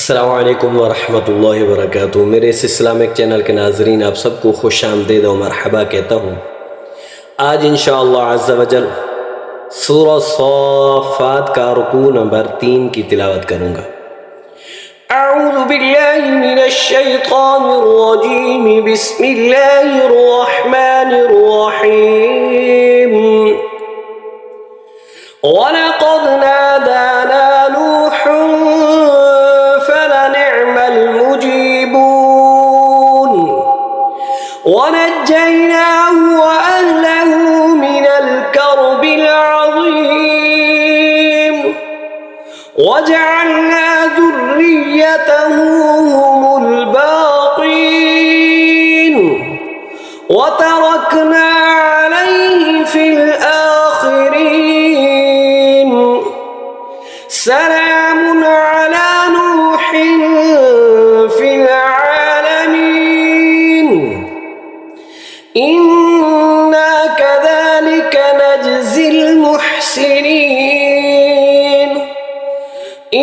अस्सलामुअलैकुम वरहमतुल्लाहि वबरकातुहू। मेरे इस इस्लामिक चैनल के नाजरीन, आप सबको खुश आमदीद और मरहबा कहता हूँ। आज इंशाअल्लाह अज़्ज़ा वजल सूरह सॉफ़ात का रुकू नंबर 3 की तिलावत करूँगा। अऊज़ु बिल्लाहि मिनश शैतानिर रजीम, बिस्मिल्लाहिर रहमानिर रहीम। वलक़द नादाना नूहुन फलनिअमल मुजीबून वनज्जयनाहु वअहलहु मिनल कर्बिल अज़ीम वजअलना ज़ुर्रियतहु हुमुल बाक़ीन वतरकना अलैहि फिल आख़िरीन। सलामुन अला नूहिन फिल आलमीन इन्ना कज़ालिक नजज़िल मुहसिनीन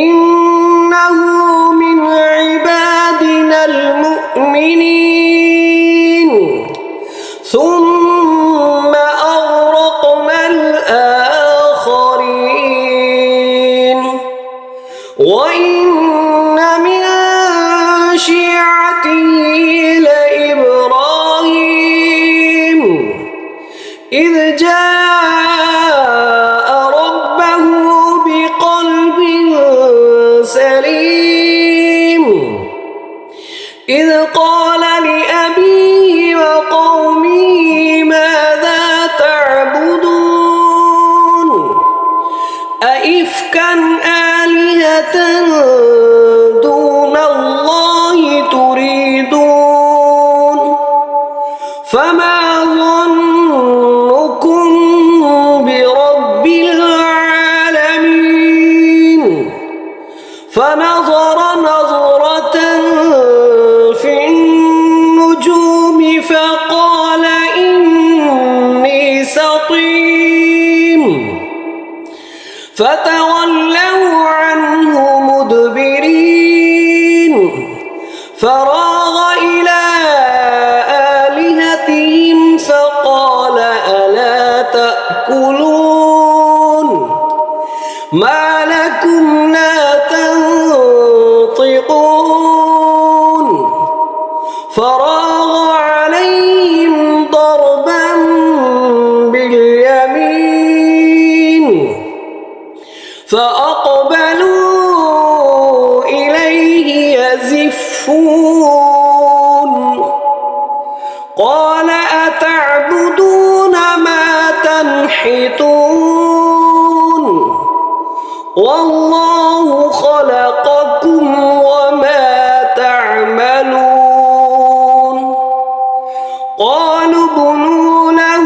इन्नहु मिन इबादिनल मुअ्मिनीन सुम्मा अग़रक़नल आख़रीन वइन्न मिन शियअतिही लइब्राहीम इज़ जाअ रब्बहु बिक़ल्बिन सलीम इज़ क़ाल लिअबीही वक़ौमिही माज़ा तअबुदून अइफ़्कन आलिहतन दूनल्लाहि तुरीदून फमा ज़न्नुकुम बिरब्बिल आलमीन फनज़र नज़रतन फिन्नुजूम फक़ाल इन्नी सक़ीम فتولوا عنه مدبرين فراغ إلى آلهتهم فقال ألا تأكلون ما لكم لا تنطقون فراغ عليهم ضربا باليمين فأقبلوا إليه يزفون قال أتعبدون ما تنحتون والله خلقكم وما تعملون قالوا ابنوا له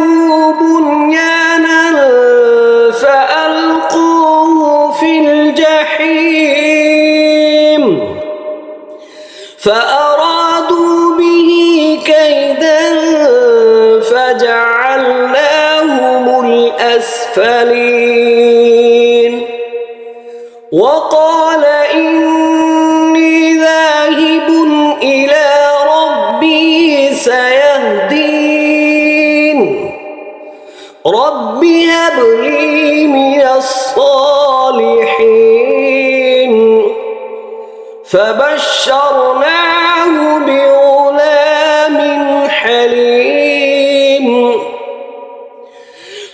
بنيانا فألقوه في الجحيم فأرادوا به كيدا فجعلناهم الأسفلين وقال إني ذاهب إلى ربي سيهدين رب هب لي من الصالحين فبشرناه بغلام حليم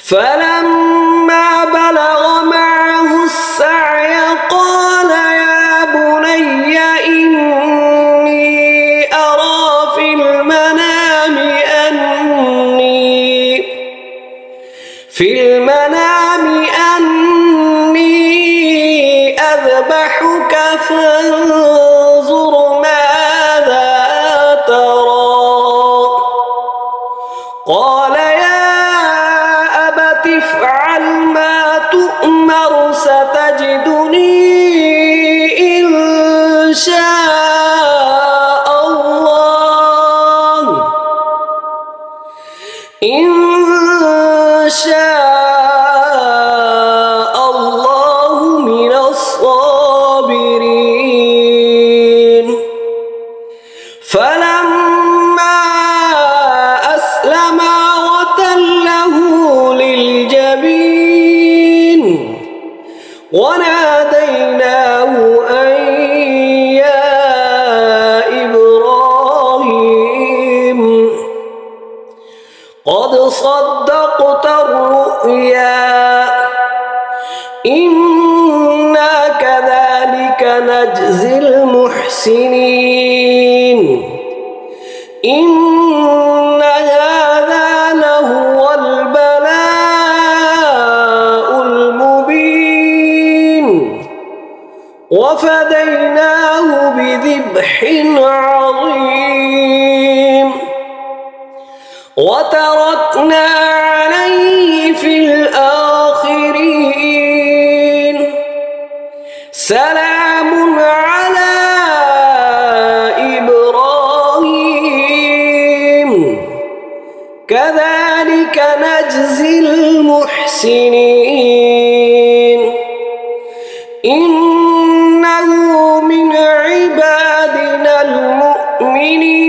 فلما بلغ معه السعي قال يا بني إني أرى في المنام أني أذبحك فانظر ماذا ترى قال يا أبت افعل ما تؤمر ستجدني إن شاء الله من الصابرين। وصدقت الرؤيا إنا كذلك نجزي المحسنين إن هذا لهو البلاء المبين وفديناه بذبح عظيم وتركنا عليه في الآخرين سلام على إبراهيم كذلك نجزي المحسنين إنه من عبادنا المؤمنين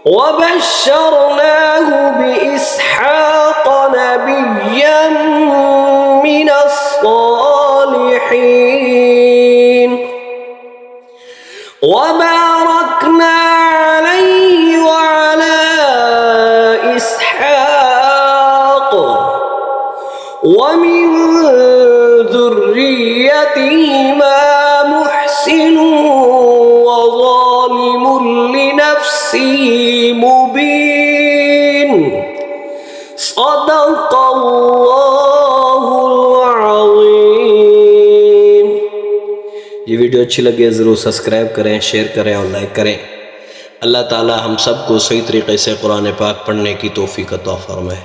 وبشرناه بإسحاق نبيا من الصالحين وباركنا عليه وعلى إسحاق ومن ذريتهما محسن وظالم لنفسه مبين صدق الله العظيم। ये वीडियो अच्छी लगे ज़रूर सब्सक्राइब करें, शेयर करें और लाइक करें। अल्लाह ताला हम सबको सही तरीक़े से कुरान पाक पढ़ने की तौफ़ीक़ अता फ़रमाए।